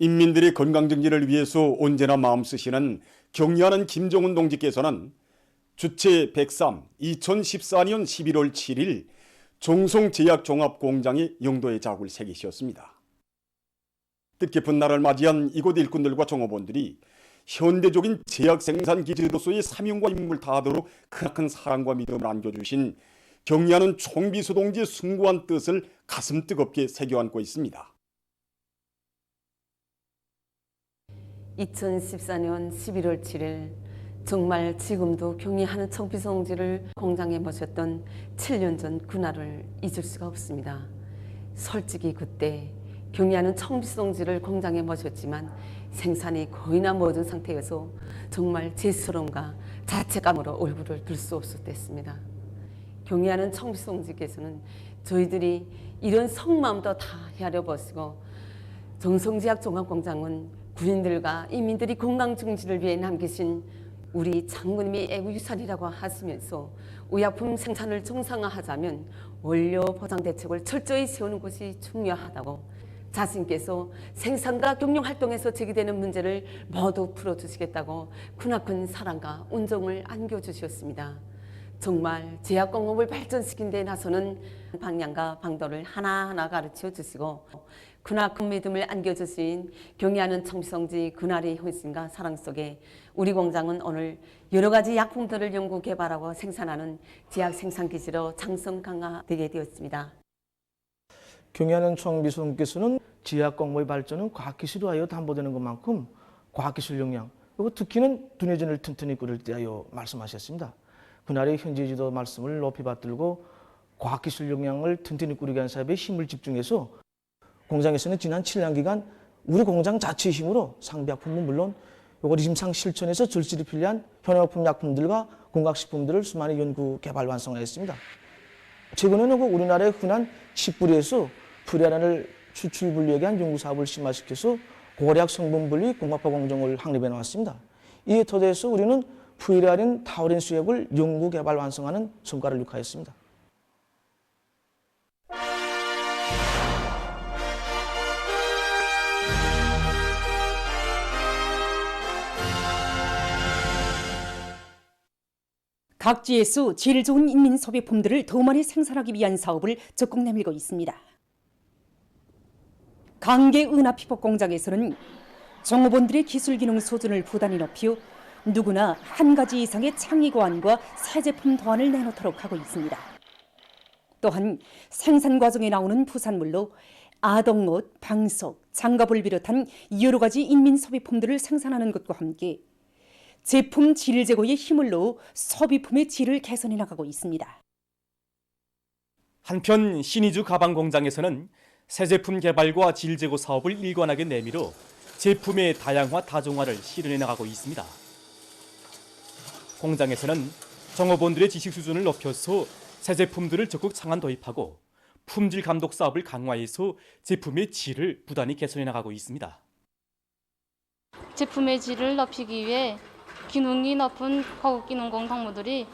인민들의 건강증진을 위해서 언제나 마음 쓰시는 경리하는 김정은 동지께서는 주체 103 2014년 11월 7일 정성제약종합공장의 영도의 작을 새기셨습니다. 뜻깊은 날을 맞이한 이곳 일꾼들과 종업원들이 현대적인 제약 생산 기지로서의 사명과 임무를 다하도록 크나큰 사랑과 믿음을 안겨주신 경리하는 총비서 동지의 숭고한 뜻을 가슴 뜨겁게 새겨안고 있습니다. 2014년 11월 7일 정말 지금도 경리하는 총비서 동지를 공장에 모셨던 7년 전 그날을 잊을 수가 없습니다. 솔직히 그때 경리하는 총비서 동지를 공장에 모셨지만 생산이 거의나 모든 상태여서 정말 죄스러움과 자책감으로 얼굴을 들 수 없었댔습니다. 경리하는 총비서 동지께서는 저희들이 이런 속마음도 다 헤아려 보시고 정성제약종합공장은 군인들과 인민들이 건강증진을 위해 남기신 우리 장군님의 애국유산이라고 하시면서 의약품 생산을 정상화하자면 원료 보장 대책을 철저히 세우는 것이 중요하다고 자신께서 생산과 경영활동에서 제기되는 문제를 모두 풀어주시겠다고 크나큰 사랑과 온정을 안겨주셨습니다. 정말 제약공업을 발전시킨 데 나서는 방향과 방도를 하나하나 가르쳐 주시고 크나큰 믿음을 안겨주신 경리하는 총비서동지 그날의 헌신과 사랑 속에 우리 공장은 오늘 여러 가지 약품들을 연구 개발하고 생산하는 제약 생산 기지로 장성 강화되게 되었습니다. 경리하는 총비서님께서는 제약공업의 발전은 과학기술에 하여 담보되는 것만큼 과학기술 역량 그리고 특히는 두뇌전을 튼튼히 꾸릴 때 하여 말씀하셨습니다. 그날의 현지지도 말씀을 높이 받들고 과학기술 역량을 튼튼히 꾸리게 하는 사업에 힘을 집중해서 공장에서는 지난 7년 기간 우리 공장 자체의 힘으로 상비약품은 물론 리심상 실천에서 절실히 필요한 현역품 약품들과 건강식품들을 수많은 연구 개발 완성하였습니다. 최근에는 우리나라의 흔한 식뿌리에서 푸레아란을 추출 분리하게 한 연구사업을 심화시켜서 고략 성분 분리 공학화 공정을 확립해 나왔습니다. 이에 토대해서 우리는 푸레아린 타우린 수액을 연구 개발 완성하는 성과를 육하였습니다. 각지에서 질 좋은 인민 소비품들을 더 많이 생산하기 위한 사업을 적극 내밀고 있습니다. 강계은하피복공장에서는 종업원들의 기술기능 수준을 부단히 높여 누구나 한 가지 이상의 창의 고안과 새 제품 도안을 내놓도록 하고 있습니다. 또한 생산 과정에 나오는 부산물로 아동옷, 방석, 장갑을 비롯한 여러 가지 인민 소비품들을 생산하는 것과 함께 제품 질 제고에 힘을 넣어 소비품의 질을 개선해 나가고 있습니다. 한편 신의주 가방 공장에서는 새 제품 개발과 질 제고 사업을 일관하게 내밀어 제품의 다양화 다종화를 실현해 나가고 있습니다. 공장에서는 종업원들의 지식 수준을 높여서 새 제품들을 적극 창안 도입하고 품질 감독 사업을 강화해서 제품의 질을 부단히 개선해 나가고 있습니다. 제품의 질을 높이기 위해 기능이 높은 고급 기능공 동무들이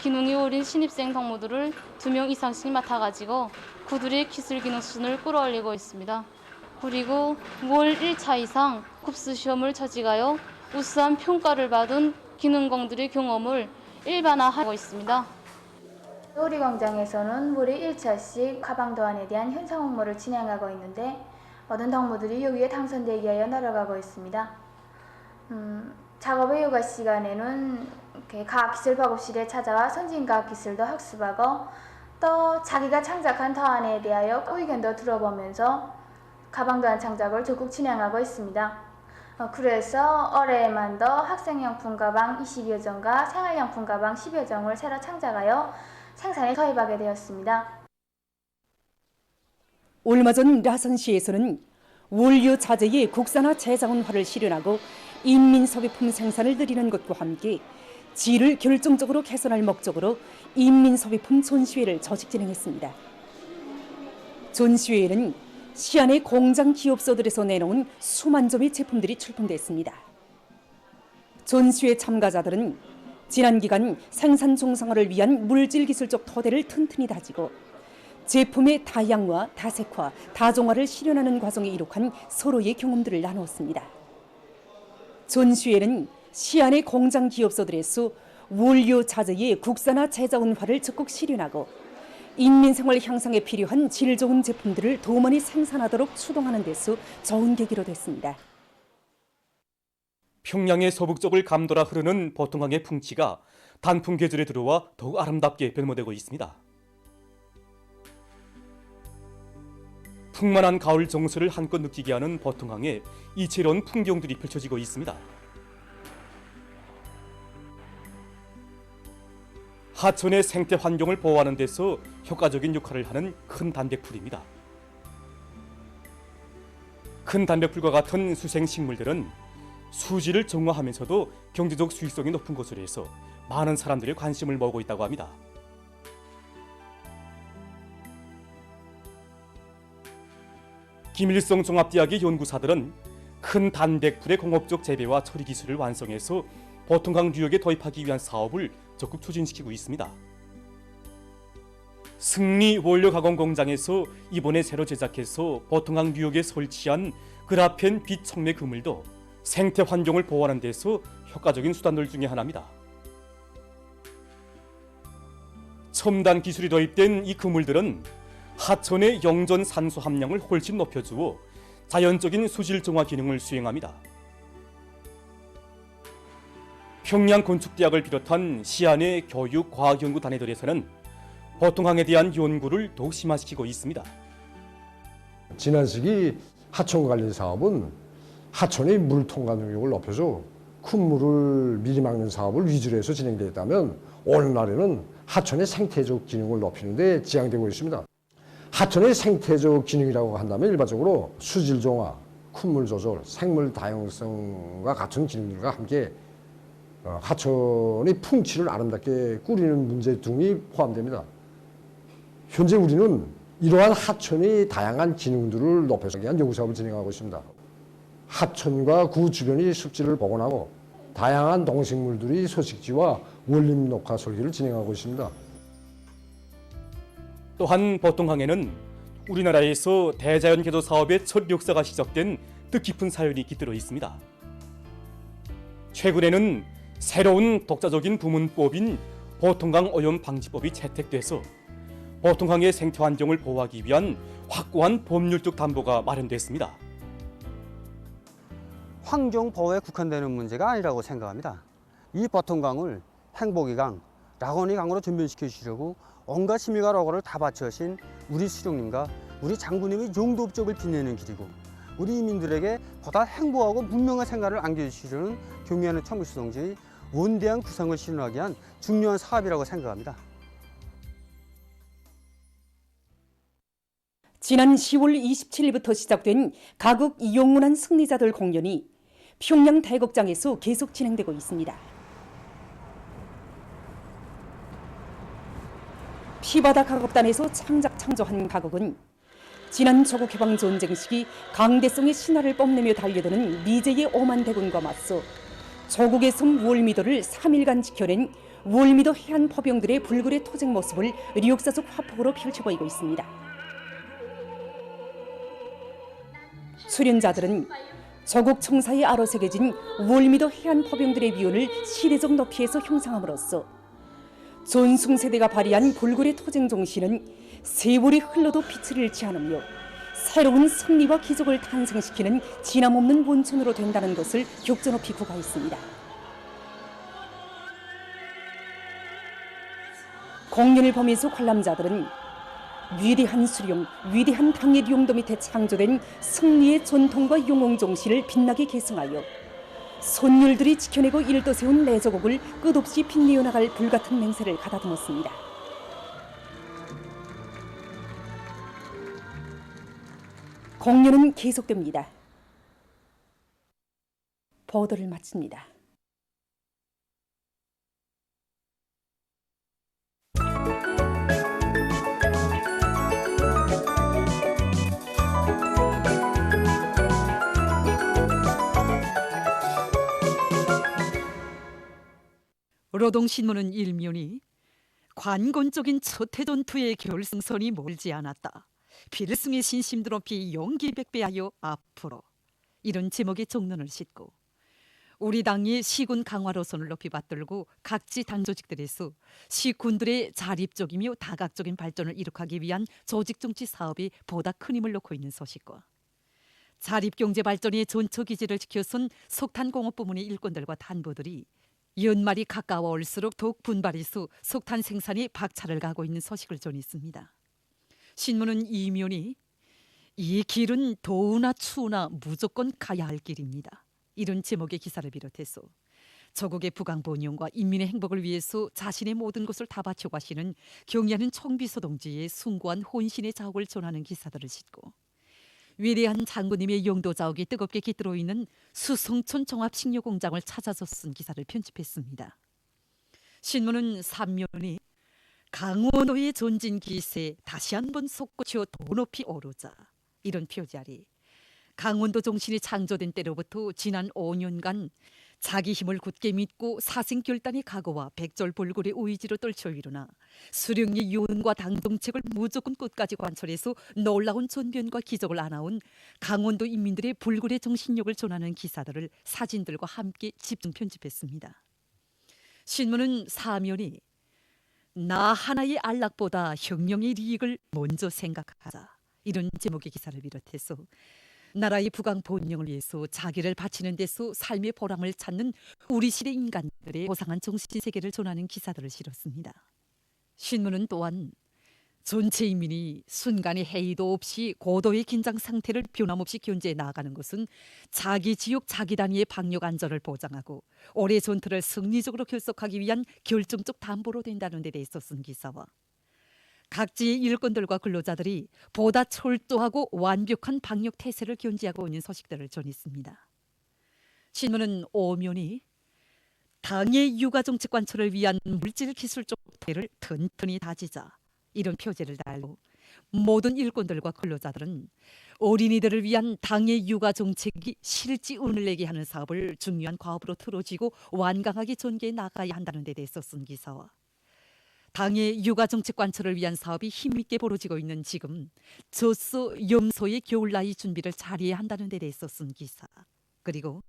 기능이 어린 신입생 동무들을 2명 이상씩 맡아가지고 그들의 기술 기능 수준을 끌어올리고 있습니다. 그리고 월 1차 이상 급수 시험을 처직하여 우수한 평가를 받은 기능공들의 경험을 일반화하고 있습니다. 우리 공장에서는 월에 1차씩 가방 도안에 대한 현상 홍보를 진행하고 있는데 모든 동무들이 여기에 당선되기 위하여 노력하고 있습니다. 작업의 여가 시간에는 과학기술박업실에 찾아와 선진과학기술도 학습하고 또 자기가 창작한 도안에 대하여 의견도 들어보면서 가방도안 창작을 적극 진행하고 있습니다. 그래서 올해에만도 학생용품 가방 20여 종과 생활용품 가방 10여 종을 새로 창작하여 생산에 도입하게 되었습니다. 얼마 전 라선시에서는 원료 자재의 국산화 재자원화를 실현하고 인민 소비품 생산을 늘리는 것과 함께 질을 결정적으로 개선할 목적으로 인민 소비품 전시회를 조직 진행했습니다. 전시회에는 시안의 공장 기업소들에서 내놓은 수만 점의 제품들이 출품됐습니다. 전시회 참가자들은 지난 기간 생산 정상화를 위한 물질 기술적 토대를 튼튼히 다지고 제품의 다양화, 다색화, 다종화를 실현하는 과정에 이룩한 서로의 경험들을 나누었습니다. 전시회는 시안의 공장 기업소들에서 원료 자재의 국산화 제자원화를 적극 실현하고 인민생활 향상에 필요한 질 좋은 제품들을 더 많이 생산하도록 추동하는 데서 좋은 계기로 됐습니다. 평양의 서북쪽을 감돌아 흐르는 보통강의 풍치가 단풍 계절에 들어와 더욱 아름답게 변모되고 있습니다. 풍만한 가을 정서를 한껏 느끼게 하는 보통강에 이채로운 풍경들이 펼쳐지고 있습니다. 하천의 생태 환경을 보호하는 데서 효과적인 역할을 하는 큰 단백풀입니다. 큰 단백풀과 같은 수생식물들은 수질을 정화하면서도 경제적 수익성이 높은 것으로 해서 많은 사람들의 관심을 모으고 있다고 합니다. 김일성 종합대학의 연구사들은 큰 단백풀의 공업적 재배와 처리 기술을 완성해서 보통강 뉴욕에 도입하기 위한 사업을 적극 추진시키고 있습니다. 승리 원료 가공 공장에서 이번에 새로 제작해서 보통강 뉴욕에 설치한 그라펜 빛 촉매 그물도 생태 환경을 보호하는 데서 효과적인 수단들 중에 하나입니다. 첨단 기술이 도입된 이 그물들은 하천의 영전 산소 함량을 훨씬 높여주어 자연적인 수질 정화 기능을 수행합니다. 평양 건축대학을 비롯한 시안의 교육 과학연구 단위들에서는 보통강에 대한 연구를 더욱 심화시키고 있습니다. 지난 시기 하천 관리 사업은 하천의 물 통과 능력을 높여서 큰 물을 미리 막는 사업을 위주로 해서 진행되었다면 오늘날에는 하천의 생태적 기능을 높이는 데 지향되고 있습니다. 하천의 생태적 기능이라고 한다면 일반적으로 수질 정화, 큰 물 조절, 생물 다양성과 같은 기능들과 함께 하천의 풍치를 아름답게 꾸리는 문제 등이 포함됩니다. 현재 우리는 이러한 하천의 다양한 기능들을 높여서 위한 연구사업을 진행하고 있습니다. 하천과 그 주변의 습지를 복원하고 다양한 동식물들의 서식지와 원림 녹화 설계를 진행하고 있습니다. 또한 보통강에는 우리나라에서 대자연 개조 사업의 첫 역사가 시작된 뜻깊은 사연이 깃들어 있습니다. 최근에는 새로운 독자적인 부문법인 보통강 오염 방지법이 채택돼서 보통강의 생태 환경을 보호하기 위한 확고한 법률적 담보가 마련됐습니다. 환경 보호에 국한되는 문제가 아니라고 생각합니다. 이 보통강을 행복의 강, 낙원의 강으로 전변시켜 주시려고 온갖 힘과 노고를 다 바쳐신 우리 수령님과 우리 장군님의 용도 업적을 빛내는 길이고 우리 이민들에게 보다 행복하고 문명한 생활을 안겨주시려는 경의하는 청구수동지의 원대한 구상을 실현하기 위한 중요한 사업이라고 생각합니다. 지난 10월 27일부터 시작된 가국 이용문안 승리자들 공연이 평양 대극장에서 계속 진행되고 있습니다. 피바다 가곡단에서 창작창조한 가곡은 지난 조국 해방 전쟁 시기 강대성의 신화를 뽐내며 달려드는 미제의 오만 대군과 맞서 조국의 섬 월미도를 3일간 지켜낸 월미도 해안 포병들의 불굴의 토쟁 모습을 역사 속 화폭으로 펼쳐 보이고 있습니다. 출연자들은 조국 청사에 아로 새겨진 월미도 해안 포병들의 위원을 시대적 높이에서 형상함으로써 전승 세대가 발휘한 불굴의 토쟁 정신은 세월이 흘러도 빛을 잃지 않으며 새로운 승리와 기적을 탄생시키는 진함없는 원천으로 된다는 것을 격조 높이 구가했습니다. 공연을 보면서 관람자들은 위대한 수령, 위대한 당일 용도 밑에 창조된 승리의 전통과 영웅 정신을 빛나게 계승하여 손율들이 지켜내고 일떠세운 내조곡을 끝없이 빛내어 나갈 불같은 맹세를 가다듬었습니다. 공연은 계속됩니다. 보도를 마칩니다. 노동신문은 일면이 관건적인 초태전투의 결승선이 멀지 않았다. 필승의 신심도 높이 용기 백배하여 앞으로. 이런 제목의 종론을 싣고 우리 당이 시군 강화로선을 높이 받들고 각지 당 조직들에서 시군들의 자립적이며 다각적인 발전을 이룩하기 위한 조직 정치 사업에 보다 큰 힘을 놓고 있는 소식과 자립경제 발전의 전처기지를 지켜선 석탄공업 부문의 일꾼들과 단부들이 연말이 가까워 올수록 더욱 분발해서 석탄 생산이 박차를 가고 있는 소식을 전했습니다. 신문은 이면이 이 길은 더우나 추우나 무조건 가야 할 길입니다. 이런 제목의 기사를 비롯해서 조국의 부강번영과 인민의 행복을 위해서 자신의 모든 것을 다 바쳐 가시는 경의하는 총비서 동지의 숭고한 혼신의 자옥을 전하는 기사들을 싣고 위대한 장군님의 영도 자옥이 뜨겁게 깃들어 있는 수성촌 종합식료공장을 찾아서 쓴 기사를 편집했습니다. 신문은 3면이 강원도의 전진 기세 다시 한번 솟구쳐 더 높이 오르자 이런 표지 아래 강원도 정신이 창조된 때로부터 지난 5년간 자기 힘을 굳게 믿고 사생결단의 각오와 백절불굴의 의지로 떨쳐 일어나 수령의 유언과 당정책을 무조건 끝까지 관철해서 놀라운 전변과 기적을 안아온 강원도 인민들의 불굴의 정신력을 전하는 기사들을 사진들과 함께 집중 편집했습니다. 신문은 사면이 나 하나의 안락보다 혁명의 리익을 먼저 생각하자 이런 제목의 기사를 비롯해서 나라의 부강 번영을 위해서 자기를 바치는 데서 삶의 보람을 찾는 우리 시대 인간들의 고상한 정신세계를 전하는 기사들을 실었습니다. 신문은 또한 전체 인민이 순간의 해이도 없이 고도의 긴장 상태를 변함없이 견제해 나가는 것은 자기 지역 자기 단위의 방역 안전을 보장하고 올해 전투를 승리적으로 결속하기 위한 결정적 담보로 된다는 데 대해서 쓴 기사와 각지의 일꾼들과 근로자들이 보다 철저하고 완벽한 방역 태세를 견지하고 있는 소식들을 전했습니다. 신문은 오면이 당의 육아정책 관철을 위한 물질기술적 토대를 튼튼히 다지자 이런 표제를 달고 모든 일꾼들과 근로자들은 어린이들을 위한 당의 육아정책이 실지운을 내게 하는 사업을 중요한 과업으로 틀어지고 완강하게 전개해 나가야 한다는 데 대해서 쓴 기사와 당의 육아정책 관철을 위한 사업이 힘있게 벌어지고 있는 지금 젖소 염소의 겨울나이 준비를 잘해야 한다는 데 대해서 쓴 기사 그리고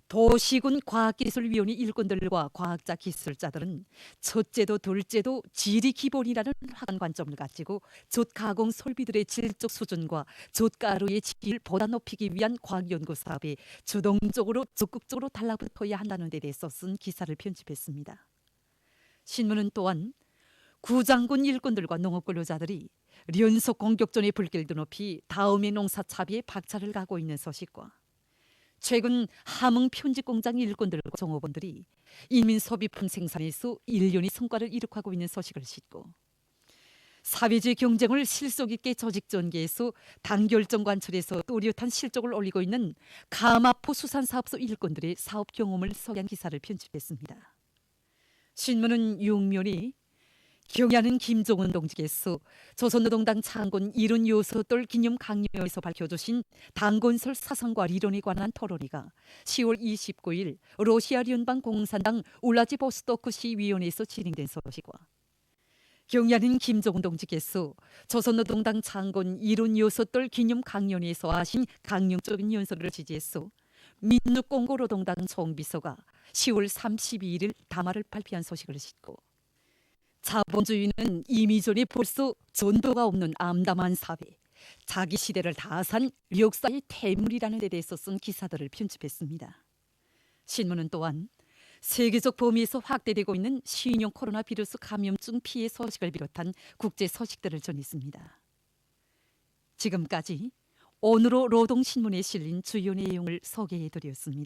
도시군 과학기술위원회 일꾼들과 과학자 기술자들은 첫째도 둘째도 질이 기본이라는 확한 관점을 가지고 젖 가공 설비들의 질적 수준과 젖가루의 질을 보다 높이기 위한 과학연구 사업에 주동적으로 적극적으로 달라붙어야 한다는 데 대해서 쓴 기사를 편집했습니다. 신문은 또한 구장군 일꾼들과 농업근로자들이 연속 공격전의 불길도 높이 다음의 농사차비에 박차를 가고 있는 소식과 최근 함흥 편집공장 일꾼들과 종업원들이 인민소비품 생산에서 1년의 성과를 이룩하고 있는 소식을 싣고 사회주의 경쟁을 실속 있게 조직 전개해서 당결정 관철에서 또렷한 실적을 올리고 있는 가마포 수산사업소 일꾼들의 사업 경험을 소개한 기사를 편집했습니다. 신문은 6면이 경의하는 김종은 동지께서 조선노동당 창건 76돌 기념 강요에서 밝혀주신 당건설 사상과理論에 관한 토론회가 10월 29일 러시아 연방 공산당 울라지보스토크 시위원회에서 진행된 소식과 경의하는 김종은 동지께서 조선노동당 창건 76돌 기념 강연회에서 하신 강령적인 연설을 지지해서 민주공고노동당 총비서가 10월 32일 담화를 발표한 소식을 싣고 자본주의는 이미 전에 벌써 전도가 없는 암담한 사회, 자기 시대를 다 산 역사의 태물이라는 데 대해서 쓴 기사들을 편집했습니다. 신문은 또한 세계적 범위에서 확대되고 있는 신형 코로나 바이러스 감염증 피해 소식을 비롯한 국제 소식들을 전했습니다. 지금까지 오늘로 노동신문에 실린 주요 내용을 소개해드렸습니다.